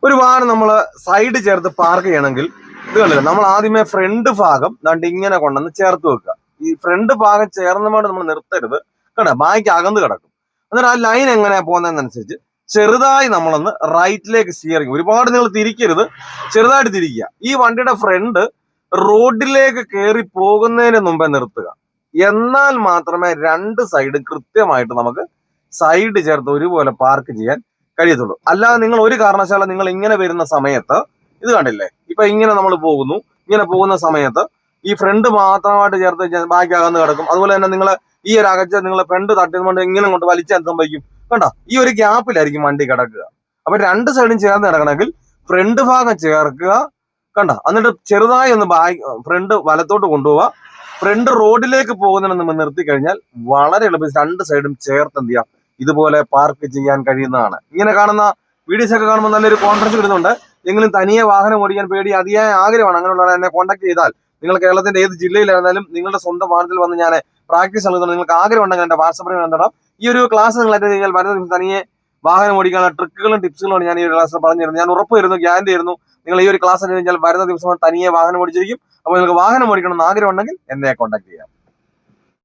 ഒരുപാട് നമ്മൾ സൈഡ് ചേർത്ത് പാർക്ക് ചെയ്യണമെങ്കിൽ ഇത് കണ്ടില്ല, നമ്മൾ ആദ്യമേ ഫ്രണ്ട് ഭാഗം ദാണ്ട് ഇങ്ങനെ കൊണ്ടുവന്ന് ചേർത്ത് വെക്കുക. ഈ ഫ്രണ്ട് ഭാഗം ചേർന്നപാട് നമ്മൾ നിർത്തരുത്, കേട്ടോ, ബാക്കി അകന്ന് കിടക്കും. എന്നിട്ട് ആ ലൈൻ എങ്ങനെയാ പോകുന്നതെന്നനുസരിച്ച് ചെറുതായി നമ്മളൊന്ന് റൈറ്റിലേക്ക് സ്റ്റിയറിങ്, ഒരുപാട് നിങ്ങൾ തിരിക്കരുത്, ചെറുതായിട്ട് തിരിക്കുക. ഈ വണ്ടിയുടെ ഫ്രണ്ട് റോഡിലേക്ക് കയറി പോകുന്നതിന് മുമ്പേ നിർത്തുക. എന്നാൽ മാത്രമേ രണ്ട് സൈഡും കൃത്യമായിട്ട് നമുക്ക് സൈഡ് ചേർത്ത് ഒരുപോലെ പാർക്ക് ചെയ്യാൻ കഴിയത്തുള്ളൂ. അല്ലാതെ നിങ്ങൾ ഒരു കാരണവശാലും നിങ്ങൾ ഇങ്ങനെ വരുന്ന സമയത്ത് ഇത് കണ്ടില്ലേ, ഇപ്പൊ ഇങ്ങനെ നമ്മൾ പോകുന്നു, ഇങ്ങനെ പോകുന്ന സമയത്ത് ഈ ഫ്രണ്ട് മാത്രമായിട്ട് ചേർത്ത് ബാക്കി അകന്ന് കിടക്കും. അതുപോലെ തന്നെ നിങ്ങൾ ഈ ഒരു അകച്ച നിങ്ങൾ ഫ്രണ്ട് തട്ടുന്നത് ഇങ്ങനെ കൊണ്ട് വലിച്ചാൽ സംഭവിക്കും, കണ്ടോ, ഈ ഒരു ഗ്യാപ്പിലായിരിക്കും വണ്ടി കിടക്കുക. അപ്പൊ രണ്ട് സൈഡും ചേർന്ന് കിടക്കണമെങ്കിൽ ഫ്രണ്ട് ഭാഗം ചേർക്കുക, കണ്ടോ, എന്നിട്ട് ചെറുതായി ഒന്ന് ഫ്രണ്ട് വലത്തോട്ട് കൊണ്ടുപോവുക. ഫ്രണ്ട് റോഡിലേക്ക് പോകുന്നതിന് നമ്മൾ നിർത്തി കഴിഞ്ഞാൽ വളരെ എളുപ്പം രണ്ട് സൈഡും ചേർത്ത് എന്ത് ചെയ്യാം, ഇതുപോലെ പാർക്ക് ചെയ്യാൻ കഴിയുന്നതാണ്. ഇങ്ങനെ കാണുന്ന വീഡിയോസ് ഒക്കെ കാണുമ്പോൾ നല്ലൊരു കോൺഫിഡൻസ് കിട്ടുന്നുണ്ട്. എങ്കിലും തനിയെ വാഹനം ഓടിക്കാൻ പേടി അതിയായ ആഗ്രഹമാണ്. അങ്ങനെയുള്ളവരെ എന്നെ കോൺടാക്ട് ചെയ്താൽ നിങ്ങൾ കേരളത്തിന്റെ ഏത് ജില്ലയിലായിരുന്നാലും നിങ്ങളുടെ സ്വന്തം വാഹനത്തിൽ വന്ന് ഞാൻ പ്രാക്ടീസ് നൽകുന്നുണ്ട്. നിങ്ങൾക്ക് ആഗ്രഹം ഉണ്ടെങ്കിൽ എന്റെ വാട്സാപ്പിൽ ബന്ധപ്പെടാം. ഈ ഒരു ക്ലാസ് നിങ്ങൾ അറ്റൻഡ് കഴിഞ്ഞാൽ വരുന്ന ദിവസം തനിയെ വാഹനം ഓടിക്കാനുള്ള ട്രിക്കുകളും ടിപ്സുകളും ഞാൻ ഈ ഒരു ക്ലാസ്സിൽ പറഞ്ഞു തരുന്നു. ഞാൻ ഉറപ്പ് തരുന്നു, ഗ്യാരണ്ടി തരുന്നു, നിങ്ങൾ ഈ ഒരു ക്ലാസ് അറ്റൻഡ് കഴിഞ്ഞാൽ വരുന്ന ദിവസം തനിയെ വാഹനം ഓടിച്ചിരിക്കും. അപ്പോൾ നിങ്ങൾക്ക് വാഹനം ഓടിക്കണം എന്ന് ആഗ്രഹം ഉണ്ടെങ്കിൽ എന്നെ കോൺടാക്ട് ചെയ്യാം.